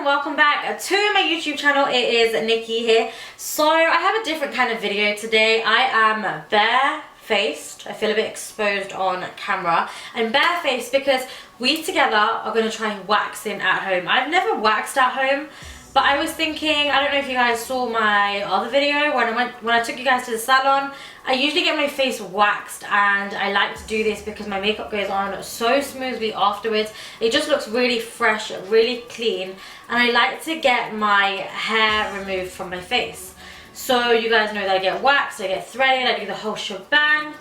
welcome back to my YouTube channel. It is Nikki here. So I have a different kind of video today. I am barefaced. I feel a bit exposed on camera. I'm barefaced because we together are going to try waxing at home. I've never waxed at home, but I was thinking, I don't know if you guys saw my other video when I took you guys to the salon. I usually get my face waxed, and I like to do this because my makeup goes on so smoothly afterwards. It just looks really fresh, really clean, and I like to get my hair removed from my face. So you guys know that I get waxed, I get threaded, I do the whole shebang.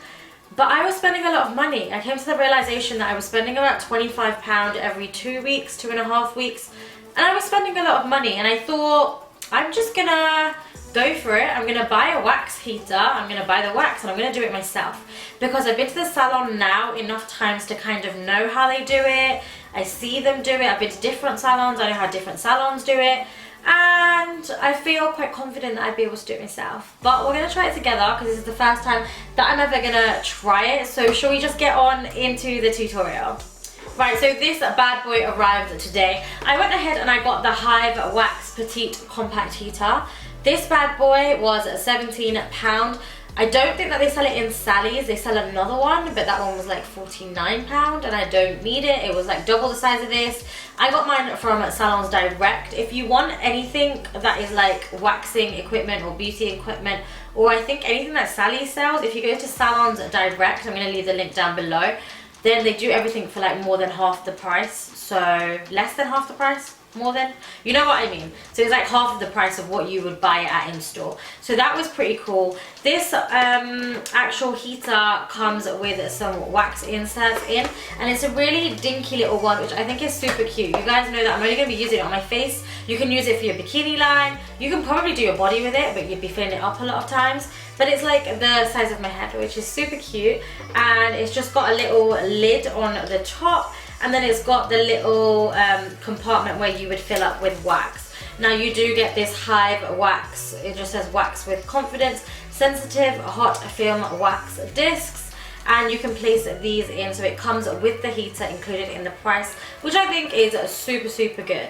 But I was spending a lot of money. I came to the realization that I was spending about £25 every 2 weeks, 2.5 weeks. And I was spending a lot of money, and I thought, I'm just gonna go for it. I'm gonna buy a wax heater, I'm gonna buy the wax, and I'm gonna do it myself. Because I've been to the salon now enough times to kind of know how they do it. I see them do it. I've been to different salons, I know how different salons do it. And I feel quite confident that I'd be able to do it myself. But we're gonna try it together because this is the first time that I'm ever gonna try it. So shall we just get on into the tutorial? Right, so this bad boy arrived today. I went ahead and I got the HIVE Wax Petite Compact Heater. This bad boy was £17. I don't think that they sell it in Sally's. They sell another one, but that one was like £49 and I don't need it. It was like double the size of this. I got mine from Salons Direct. If you want anything that is like waxing equipment or beauty equipment, or I think anything that Sally sells, if you go to Salons Direct, I'm going to leave the link down below, then they do everything for like more than half the price. So less than half the price, more than, you know what I mean. So it's like half of the price of what you would buy it at in-store. So that was pretty cool. This actual heater comes with some wax inserts in, and it's a really dinky little one, which I think is super cute. You guys know that I'm only going to be using it on my face. You can use it for your bikini line. You can probably do your body with it, but you'd be filling it up a lot of times. But it's like the size of my head, which is super cute, and it's just got a little lid on the top, and then it's got the little compartment where you would fill up with wax. Now you do get this HIVE wax. It just says wax with confidence, sensitive hot film wax discs, and you can place these in, so it comes with the heater included in the price, which I think is super good.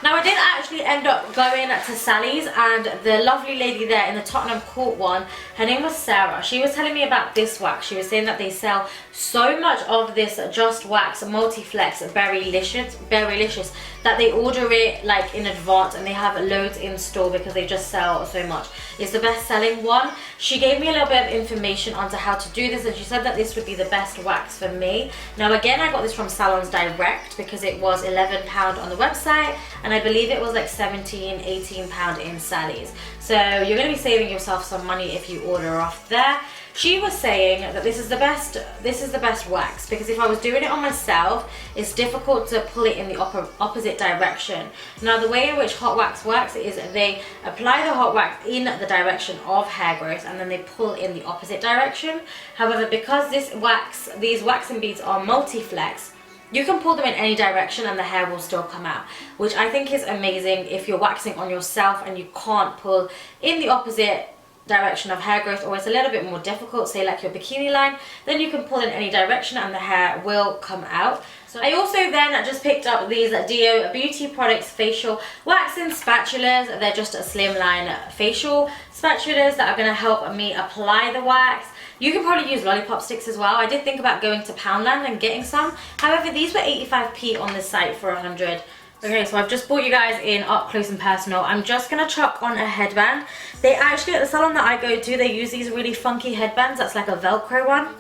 Now I did actually end up going to Sally's, and the lovely lady there in the Tottenham Court one, her name was Sarah. She was telling me about this wax. She was saying that they sell so much of this Just Wax Multiflex berrylicious that they order it like in advance, and they have loads in store because they just sell so much. It's the best selling one. She gave me a little bit of information onto how to do this, and she said that this would be the best wax for me. Now again, I got this from Salons Direct because it was £11 on the website, and I believe it was like £17–18 in Sally's. So you're going to be saving yourself some money if you order off there. She was saying that this is the best wax, because if I was doing it on myself, it's difficult to pull it in the opposite direction. Now the way in which hot wax works is they apply the hot wax in the direction of hair growth, and then they pull in the opposite direction. However, because these waxing beads are multiflex, you can pull them in any direction and the hair will still come out, which I think is amazing if you're waxing on yourself and you can't pull in the opposite direction of hair growth, or it's a little bit more difficult, say like your bikini line, then you can pull in any direction and the hair will come out. So I also then just picked up these D.I.Y Beauty Products facial waxing spatulas. They're just a slimline facial spatulas that are going to help me apply the wax. You can probably use lollipop sticks as well. I did think about going to Poundland and getting some. However, these were 85p on the site for 100. Okay, so I've just brought you guys in up close and personal. I'm just going to chuck on a headband. They actually, at the salon that I go to, they use these really funky headbands. That's like a Velcro one.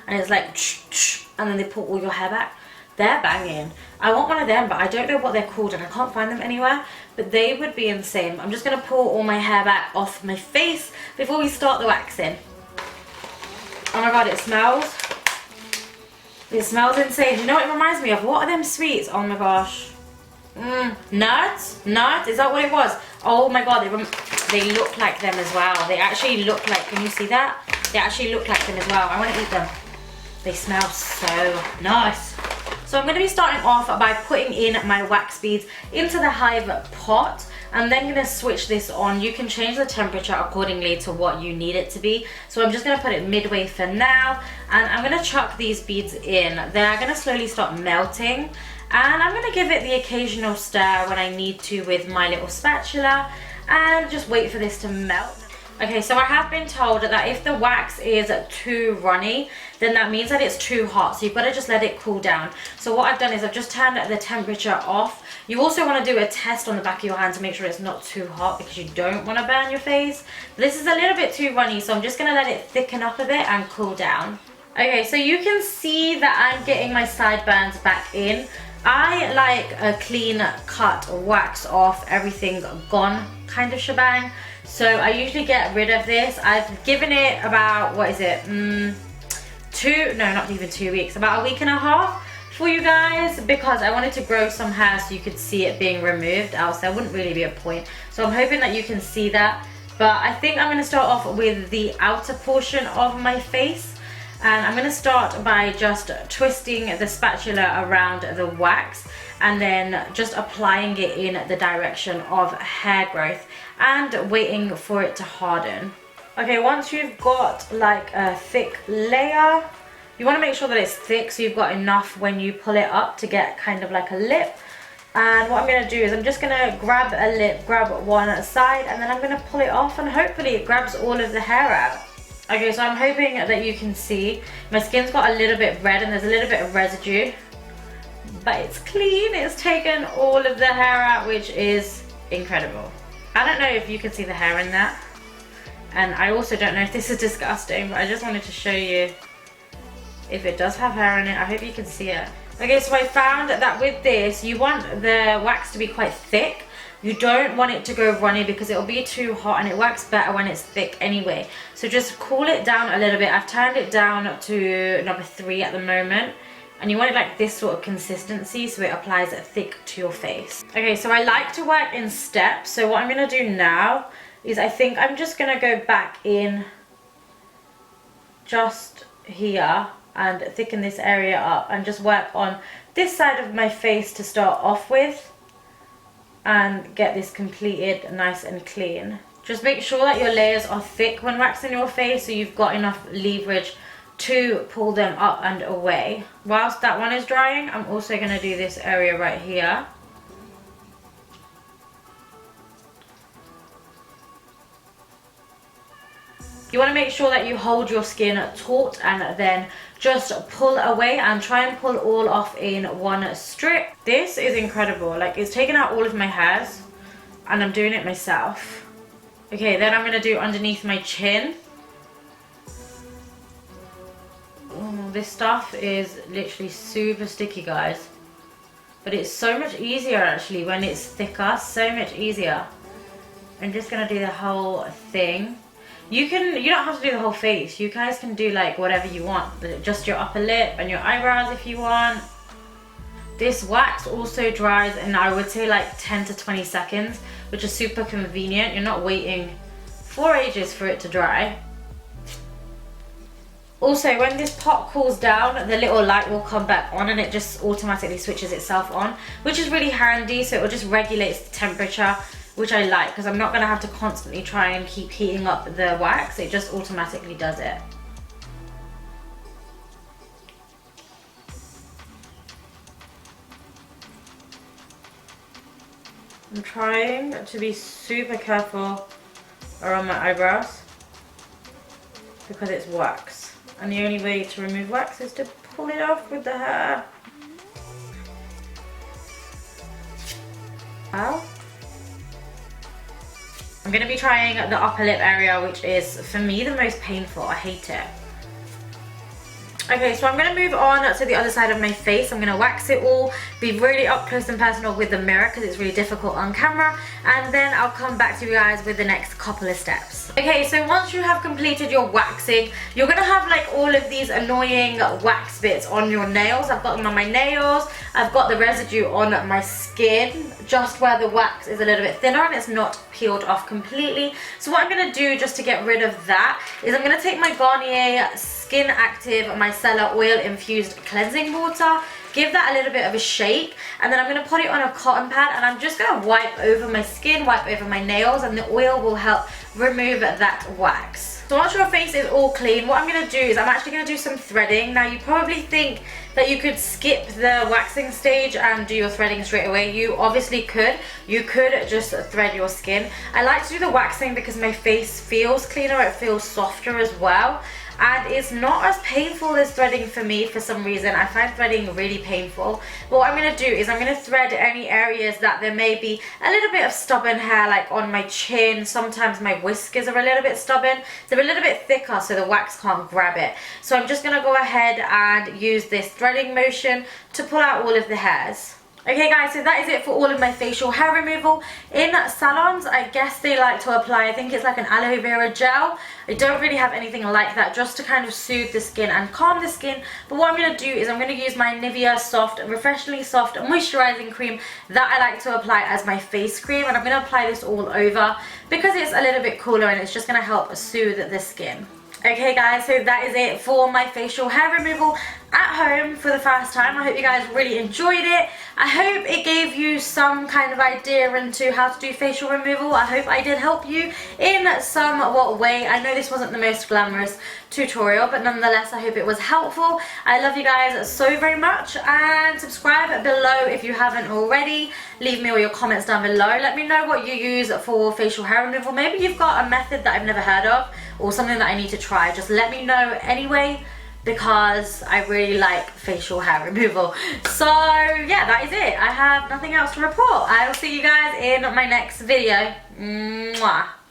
And it's like, and then they pull all your hair back. They're banging. I want one of them, but I don't know what they're called and I can't find them anywhere. But they would be insane. I'm just going to pull all my hair back off my face before we start the waxing. Oh my god, it smells. It smells insane. You know what it reminds me of? What are them sweets? Oh my gosh. Nuts? Nuts? Is that what it was? Oh my god, they look like them as well. They actually look like, can you see that? They actually look like them as well. I want to eat them. They smell so nice. So I'm going to be starting off by putting in my wax beads into the HIVE pot. I'm then going to switch this on. You can change the temperature accordingly to what you need it to be. So I'm just going to put it midway for now, and I'm going to chuck these beads in. They're going to slowly start melting, And I'm going to give it the occasional stir when I need to with my little spatula and just wait for this to melt. Okay, so I have been told that if the wax is too runny, then that means that it's too hot. So you've got to just let it cool down. So what I've done is I've just turned the temperature off. You also want to do a test on the back of your hand to make sure it's not too hot because you don't want to burn your face. This is a little bit too runny, so I'm just going to let it thicken up a bit and cool down. Okay, so you can see that I'm getting my sideburns back in. I like a clean cut, wax off, everything gone kind of shebang. So I usually get rid of this. I've given it about, what is it, not even 2 weeks, about a week and a half for you guys, because I wanted to grow some hair so you could see it being removed, else there wouldn't really be a point. So I'm hoping that you can see that. But I think I'm going to start off with the outer portion of my face. And I'm going to start by just twisting the spatula around the wax and then just applying it in the direction of hair growth and waiting for it to harden. Okay, once you've got like a thick layer, you want to make sure that it's thick so you've got enough when you pull it up to get kind of like a lip. And what I'm going to do is I'm just going to grab a lip, grab one side, and then I'm going to pull it off and hopefully it grabs all of the hair out. Okay, so I'm hoping that you can see my skin's got a little bit red and there's a little bit of residue, but it's clean. It's taken all of the hair out, which is incredible. I don't know if you can see the hair in that, and I also don't know if this is disgusting, but I just wanted to show you if it does have hair in it. I hope you can see it. Okay, so I found that with this, you want the wax to be quite thick. You don't want it to go runny because it'll be too hot, and it works better when it's thick anyway. So just cool it down a little bit. I've turned it down to number 3 at the moment. And you want it like this sort of consistency so it applies it thick to your face. Okay, so I like to work in steps. So what I'm going to do now is I think I'm just going to go back in just here and thicken this area up and just work on this side of my face to start off with and get this completed nice and clean. Just make sure that your layers are thick when waxing your face so you've got enough leverage to pull them up and away. Whilst that one is drying, I'm also going to do this area right here. You want to make sure that you hold your skin taut and then just pull away and try and pull all off in one strip. This is incredible. Like, it's taken out all of my hairs and I'm doing it myself. Okay, then I'm going to do underneath my chin. Oh, this stuff is literally super sticky, guys. But it's so much easier actually when it's thicker, so much easier. I'm just going to do the whole thing. You don't have to do the whole face. You guys can do like whatever you want. Just your upper lip and your eyebrows if you want. This wax also dries in, I would say, like 10 to 20 seconds, which is super convenient. You're not waiting for ages for it to dry. Also, when this pot cools down, the little light will come back on and it just automatically switches itself on, which is really handy. So it will just regulate the temperature, which I like because I'm not going to have to constantly try and keep heating up the wax. It just automatically does it. I'm trying to be super careful around my eyebrows because it's wax. And the only way to remove wax is to pull it off with the hair. Ow. I'm going to be trying the upper lip area, which is, for me, the most painful. I hate it. Okay, so I'm going to move on to the other side of my face. I'm going to wax it all, be really up close and personal with the mirror because it's really difficult on camera, and then I'll come back to you guys with the next couple of steps. Okay, so once you have completed your waxing, you're going to have like all of these annoying wax bits on your nails. I've got them on my nails. I've got the residue on my skin, just where the wax is a little bit thinner and it's not peeled off completely. So what I'm going to do just to get rid of that is I'm going to take my Garnier Skin Active Micellar Oil Infused Cleansing Water, give that a little bit of a shake, and then I'm going to put it on a cotton pad and I'm just going to wipe over my skin, wipe over my nails, and the oil will help remove that wax. So once your face is all clean, what I'm going to do is I'm actually going to do some threading. Now you probably think that you could skip the waxing stage and do your threading straight away. You obviously could. You could just thread your skin. I like to do the waxing because my face feels cleaner, it feels softer as well. And it's not as painful as threading for me for some reason. I find threading really painful. But what I'm going to do is I'm going to thread any areas that there may be a little bit of stubborn hair, like on my chin. Sometimes my whiskers are a little bit stubborn. They're a little bit thicker so the wax can't grab it. So I'm just going to go ahead and use this threading motion to pull out all of the hairs. Okay guys, so that is it for all of my facial hair removal. In salons, I guess they like to apply, I think it's like an aloe vera gel. I don't really have anything like that, just to kind of soothe the skin and calm the skin. But what I'm going to do is I'm going to use my Nivea Soft, Refreshingly Soft Moisturizing Cream that I like to apply as my face cream. And I'm going to apply this all over because it's a little bit cooler and it's just going to help soothe the skin. Okay guys, so that is it for my facial hair removal at home for the first time. I hope you guys really enjoyed it. I hope it gave you some kind of idea into how to do facial removal. I hope I did help you in somewhat way. I know this wasn't the most glamorous tutorial, but nonetheless I hope it was helpful. I love you guys so very much, and subscribe below if you haven't already. Leave me all your comments down below. Let me know what you use for facial hair removal. Maybe you've got a method that I've never heard of or something that I need to try. Just let me know anyway, because I really like facial hair removal. So yeah, that is it. I have nothing else to report. I will see you guys in my next video. Mwah.